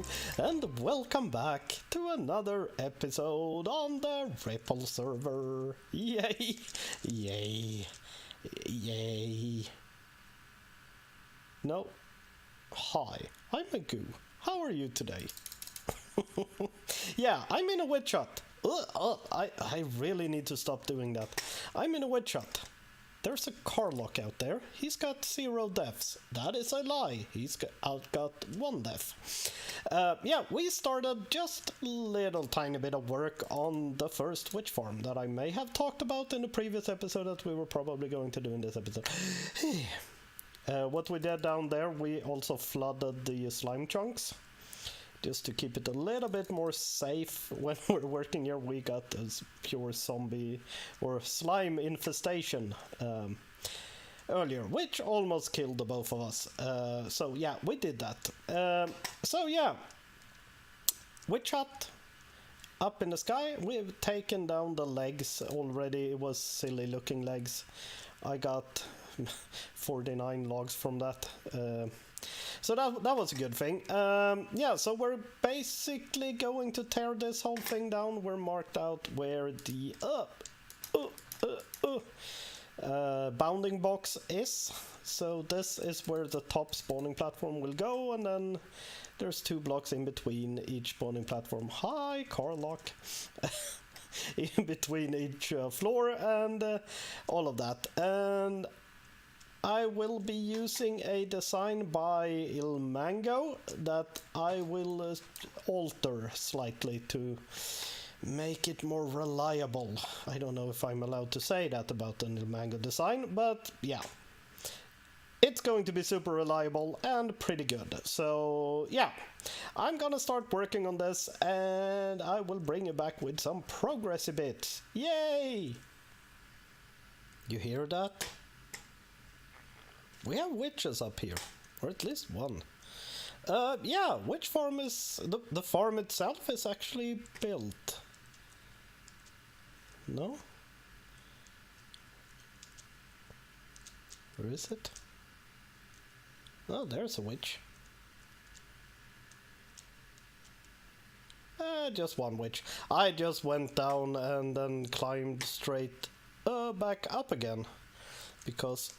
Hello, and welcome back to another episode on the Ripple server. Yay! Yay! Yay! No. Hi, I'm Magoo. How are you today? Yeah, I'm in a witch hut. I really need to stop doing that. I'm in a witch hut. There's a Carlock out there. He's got 0 deaths. That is a lie. He's got 1 death. Yeah, we started just a little tiny bit of work on the first witch farm that I may have talked about in the previous episode that we were probably going to do in this episode. What we did down there, we also flooded the slime chunks. Just to keep it a little bit more safe when we're working here. We got this pure zombie or slime infestation earlier, which almost killed the both of us. So yeah, we did that. So yeah, witch hut up in the sky. We've taken down the legs already. It was silly looking legs. I got 49 logs from that. So that was a good thing. Yeah, so we're basically going to tear this whole thing down. We're marked out where the bounding box is. So this is where the top spawning platform will go, and then there's 2 blocks in between each spawning platform. Hi, Carlock. In between each floor and all of that. And I will be using a design by Magoo that I will alter slightly to make it more reliable. I don't know if I'm allowed to say that about an Magoo design, but yeah. It's going to be super reliable and pretty good. So yeah, I'm gonna start working on this and I will bring you back with some progressy bits. Yay! You hear that? We have witches up here, or at least one. Yeah, witch farm is... The farm itself is actually built. No? Where is it? Oh, there's a witch. Just one witch. I just went down and then climbed straight back up again. Because...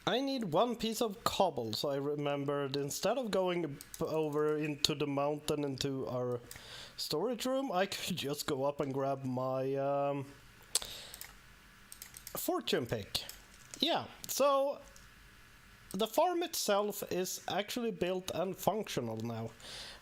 I need 1 piece of cobble, so I remembered instead of going over into the mountain into our storage room, I could just go up and grab my fortune pick. Yeah, so the farm itself is actually built and functional now,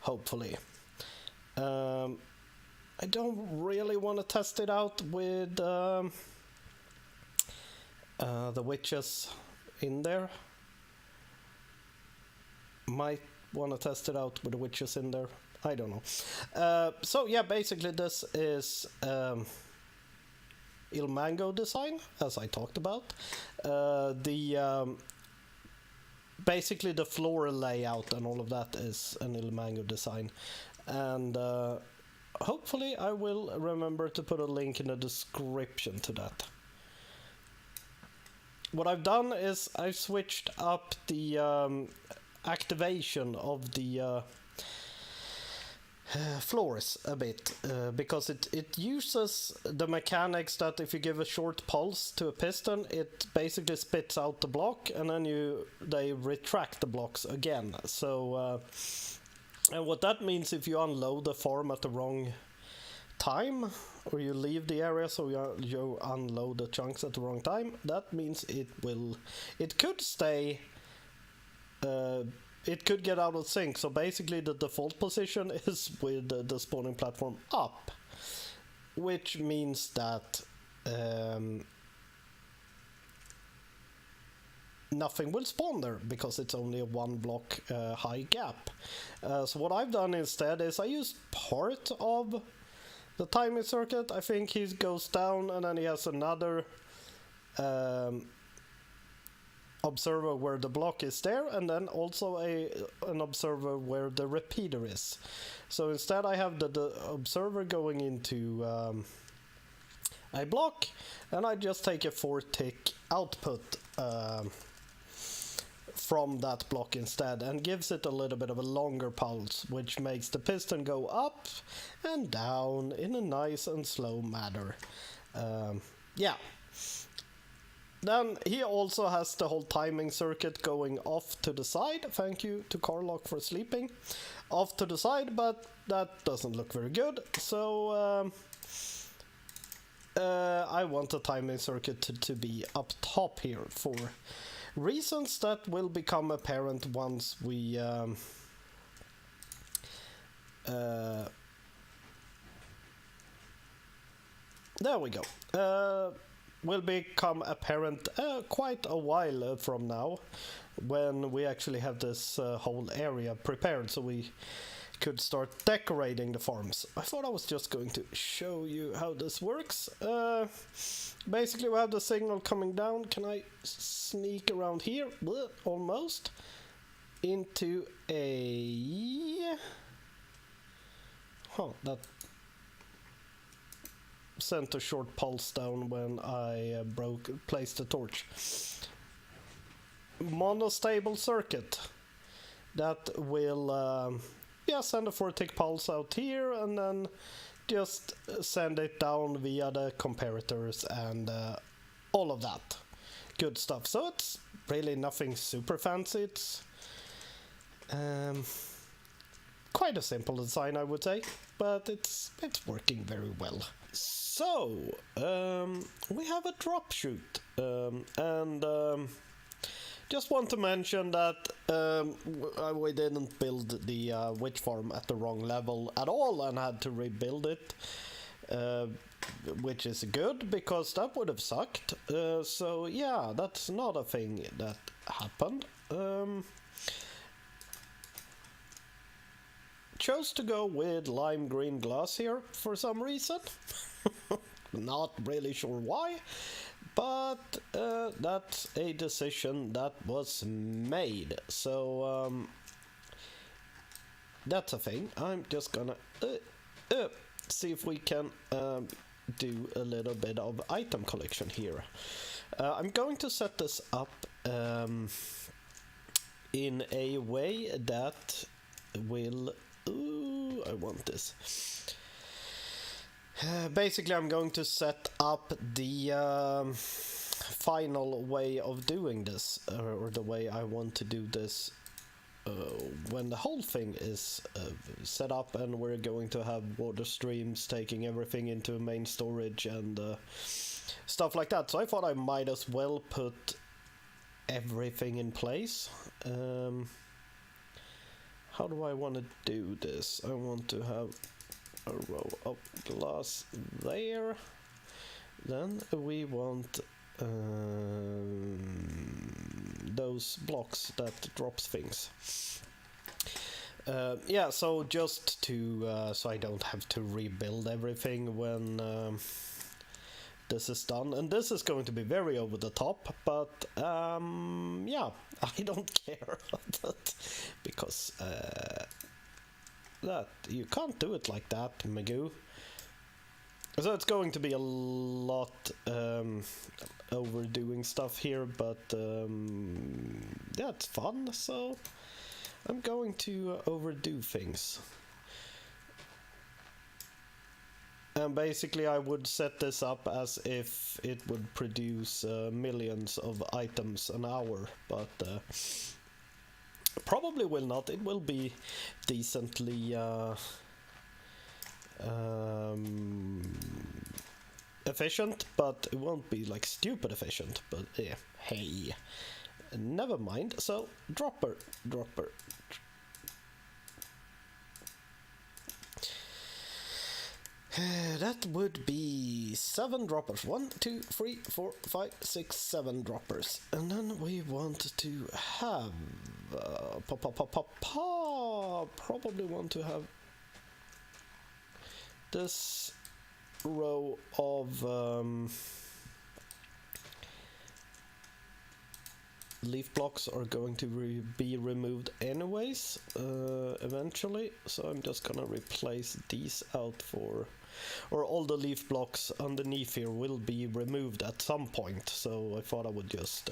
hopefully. I don't really want to test it out with the witches in there. Might want to test it out with the witches in there. I don't know. So yeah, basically this is Magoo design, as I talked about. Basically the floor layout and all of that is an Magoo design, and hopefully I will remember to put a link in the description to that. What I've done is I've switched up the activation of the floors a bit, because it uses the mechanics that if you give a short pulse to a piston, it basically spits out the block and then they retract the blocks again. So and what that means, if you unload the farm at the wrong time, or you leave the area so you unload the chunks at the wrong time, that means it could stay, it could get out of sync. So basically the default position is with the spawning platform up, which means that nothing will spawn there because it's only a 1 block high gap. So what I've done instead is I used part of the timing circuit. I think he goes down and then he has another observer where the block is there, and then also an observer where the repeater is. So instead I have the observer going into a block, and I just take a 4-tick output from that block instead, and gives it a little bit of a longer pulse, which makes the piston go up and down in a nice and slow manner. Yeah. Then he also has the whole timing circuit going off to the side. Thank you to CarlRyds for sleeping. Off to the side, but that doesn't look very good. So I want the timing circuit to be up top here for reasons that will become apparent once we there we go. Will become apparent quite a while from now, when we actually have this whole area prepared, so we could start decorating the farms. I thought I was just going to show you how this works. Basically, we have the signal coming down. Can I sneak around here? Blech, almost. Into a... Huh, that sent a short pulse down when I placed the torch. Monostable circuit that will send a 4-tick pulse out here and then just send it down via the comparators and all of that good stuff. So it's really nothing super fancy. It's quite a simple design, I would say, but it's working very well. So we have a drop chute, and just want to mention that we didn't build the witch farm at the wrong level at all and had to rebuild it, which is good because that would have sucked. So yeah, that's not a thing that happened. Chose to go with lime green glass here for some reason. Not really sure why, but that's a decision that was made. So that's a thing. I'm just gonna see if we can do a little bit of item collection here. I'm going to set this up in a way that will... Ooh, I want this. Basically, I'm going to set up the final way of doing this, or the way I want to do this when the whole thing is set up and we're going to have water streams taking everything into main storage and stuff like that. So I thought I might as well put everything in place. How do I want to do this? I want to have a row of glass there. Then we want those blocks that drops things. Yeah, so just to so I don't have to rebuild everything when this is done, and this is going to be very over the top, but yeah, I don't care that, because that you can't do it like that, Magoo. So it's going to be a lot overdoing stuff here, but yeah, it's fun, so I'm going to overdo things. And basically I would set this up as if it would produce millions of items an hour, but probably will not. It will be decently efficient, but it won't be like stupid efficient, but yeah, hey, never mind. So dropper. That would be 7 droppers. 1, 2, 3, 4, 5, 6, 7 droppers. And then we want to have probably want to have this row of leaf blocks are going to be removed anyways eventually, so I'm just gonna replace these out for, or all the leaf blocks underneath here will be removed at some point, so I thought I would just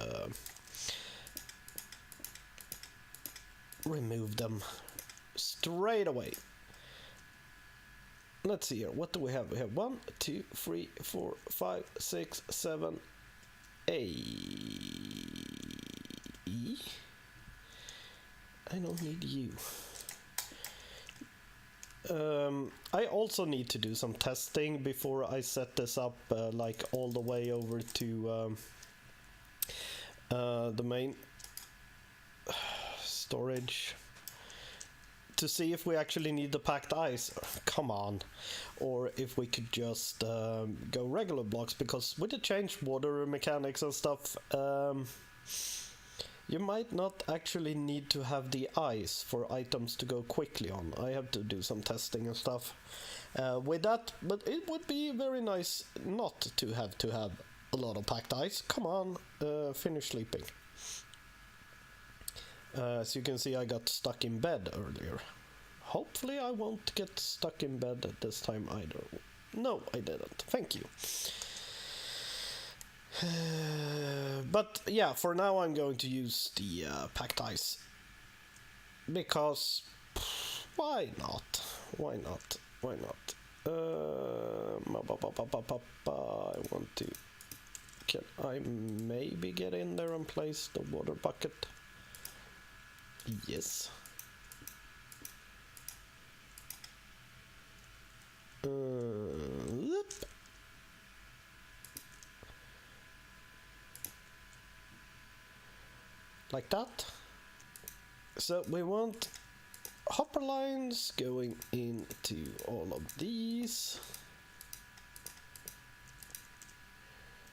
remove them straight away. Let's see here. What do we have? We have 1, 2, 3, 4, 5, 6, 7, 8. I don't need you. I also need to do some testing before I set this up like all the way over to the main storage to see if we actually need the packed ice. Come on. Or if we could just go regular blocks, because with the changed water mechanics and stuff, you might not actually need to have the ice for items to go quickly on. I have to do some testing and stuff with that, but it would be very nice not to have a lot of packed ice. Come on, finish sleeping. As you can see, I got stuck in bed earlier. Hopefully I won't get stuck in bed this time either. No, I didn't. Thank you. But yeah, for now I'm going to use the packed ice, because why not? Why not? Why not? I want to. Can I maybe get in there and place the water bucket? Yes. Whoop. Like that. So we want hopper lines going into all of these.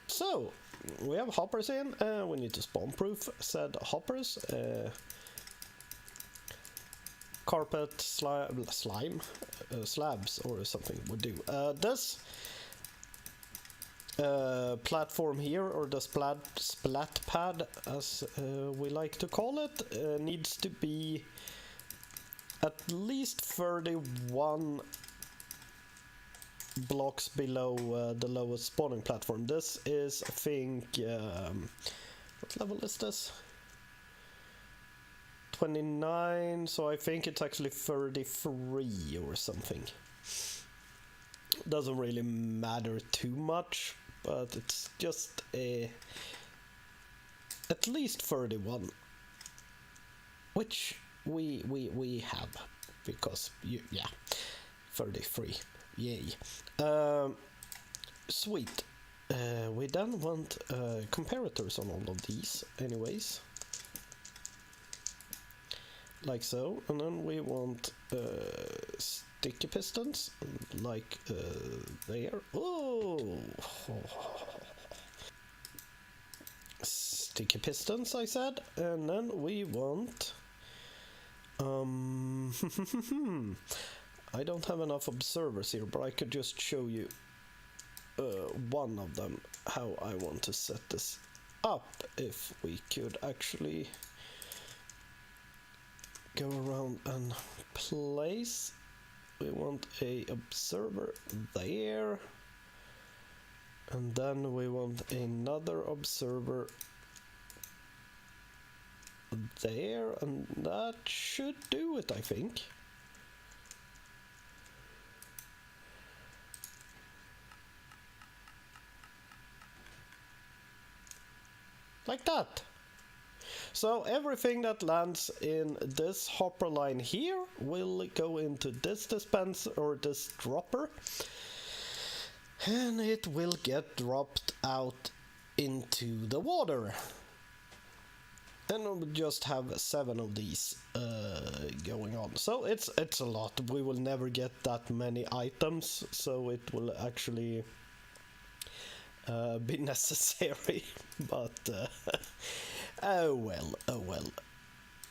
So we have hoppers in. We need to spawn proof said hoppers. Carpet slime slabs or something would do. This platform here, or the splat pad as we like to call it, needs to be at least 31 blocks below the lowest spawning platform. This is, I think, what level is this? 29, so I think it's actually 33 or something. Doesn't really matter too much, but it's just at least 31, which we have, because yeah, 33, yay. Sweet. We then want comparators on all of these anyways, like so, and then we want sticky pistons, like there. Oh, sticky pistons, I said, and then we want. I don't have enough observers here, but I could just show you one of them how I want to set this up. If we could actually go around and place. We want a observer there, and then we want another observer there, and that should do it, I think. Like that. So everything that lands in this hopper line here will go into this dispenser or this dropper, and it will get dropped out into the water. And we'll just have 7 of these going on. So it's a lot. We will never get that many items, so it will actually be necessary. But oh well, oh well.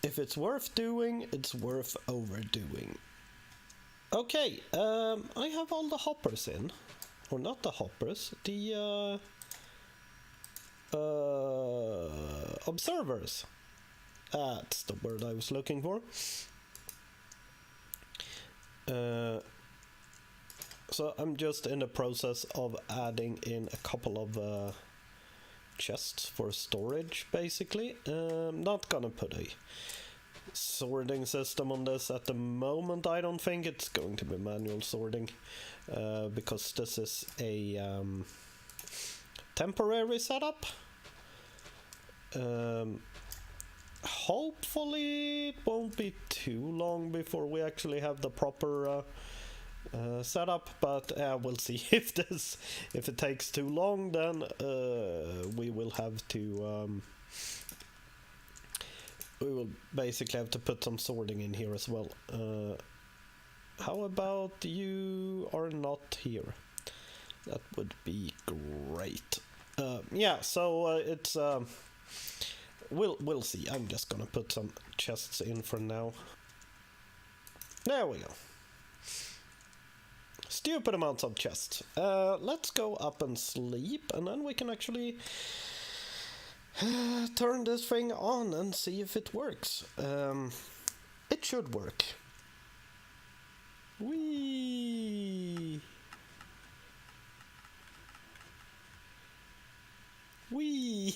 If it's worth doing, it's worth overdoing. Okay, I have all the hoppers in. Or not the hoppers, the observers. That's the word I was looking for. So I'm just in the process of adding in a couple of chests for storage, basically. I'm not gonna put a sorting system on this at the moment. I don't think it's going to be manual sorting, because this is a temporary setup. Hopefully it won't be too long before we actually have the proper setup, but we'll see. If it takes too long, then we will have to we will basically have to put some sorting in here as well. How about you are not here? That would be great. Yeah, so it's we'll see. I'm just gonna put some chests in for now. There we go. Stupid amounts of chests. Let's go up and sleep, and then we can actually turn this thing on and see if it works. It should work. Whee! Whee!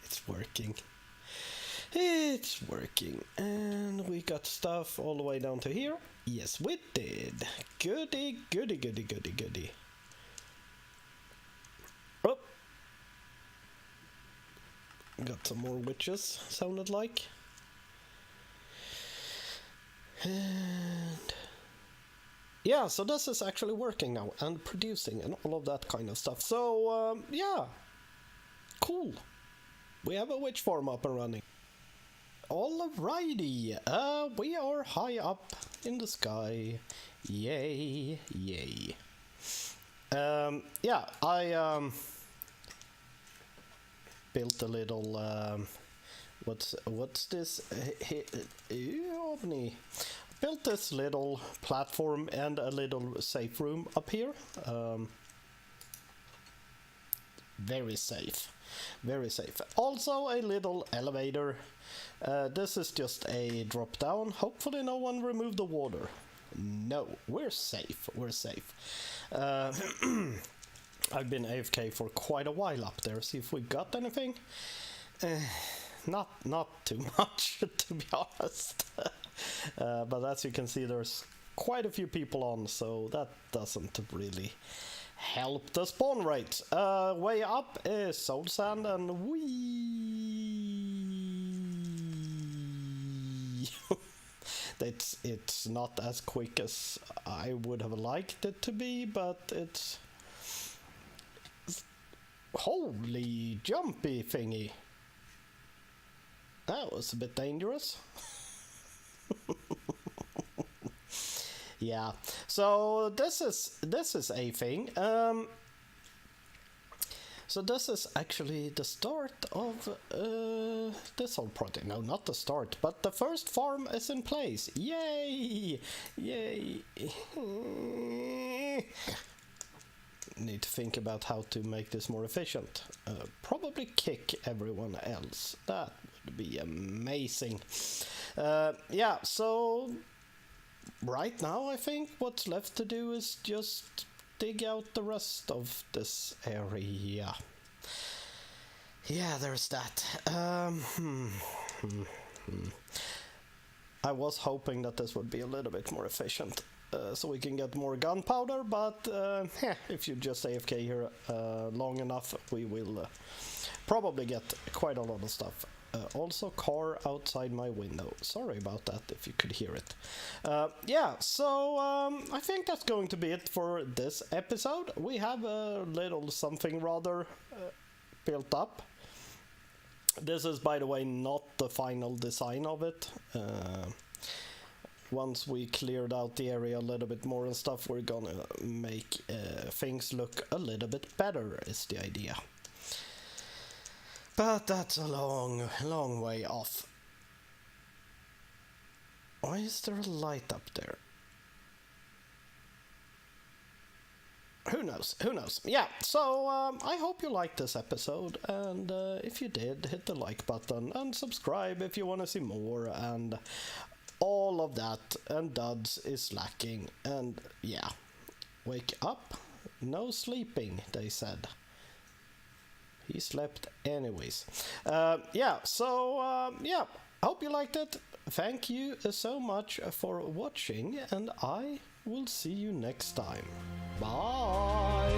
It's working. It's working. And we got stuff all the way down to here. Yes, we did. Goody, goody, goody, goody, goody. Oh! Got some more witches, sounded like. And yeah, so this is actually working now and producing and all of that kind of stuff. So yeah, cool. We have a witch farm up and running. Alrighty, we are high up in the sky. Yay, yay. Yeah, I built a little what's this? Built this little platform and a little safe room up here. Very safe. Very safe. Also a little elevator. This is just a drop down. Hopefully no one removed the water. No, we're safe. We're safe. I've been AFK for quite a while up there. See if we got anything. Not too much, to be honest. But as you can see, there's quite a few people on, so that doesn't really help the spawn rates. Way up is soul sand, and it's not as quick as I would have liked it to be, but it's holy jumpy thingy. That was a bit dangerous. Yeah, so this is a thing. So this is actually the start of this whole project. No, not the start, but the first farm is in place. Yay! Yay! Need to think about how to make this more efficient. Probably kick everyone else. That would be amazing. Yeah, so right now I think what's left to do is just dig out the rest of this area. Yeah, there's that. I was hoping that this would be a little bit more efficient, so we can get more gunpowder, but if you just AFK here long enough, we will probably get quite a lot of stuff. Also car outside my window. Sorry about that if you could hear it. Yeah, so I think that's going to be it for this episode. We have a little something rather built up. This is, by the way, not the final design of it. Once we cleared out the area a little bit more and stuff, we're gonna make things look a little bit better, is the idea. But that's a long way off. Why is there a light up there? Who knows? Who knows? Yeah, so I hope you liked this episode, and if you did, hit the like button and subscribe if you want to see more, and all of that, and duds is lacking, and yeah. Wake up, no sleeping, they said. He slept anyways. Yeah, so yeah, hope you liked it. Thank you so much for watching, and I will see you next time. Bye!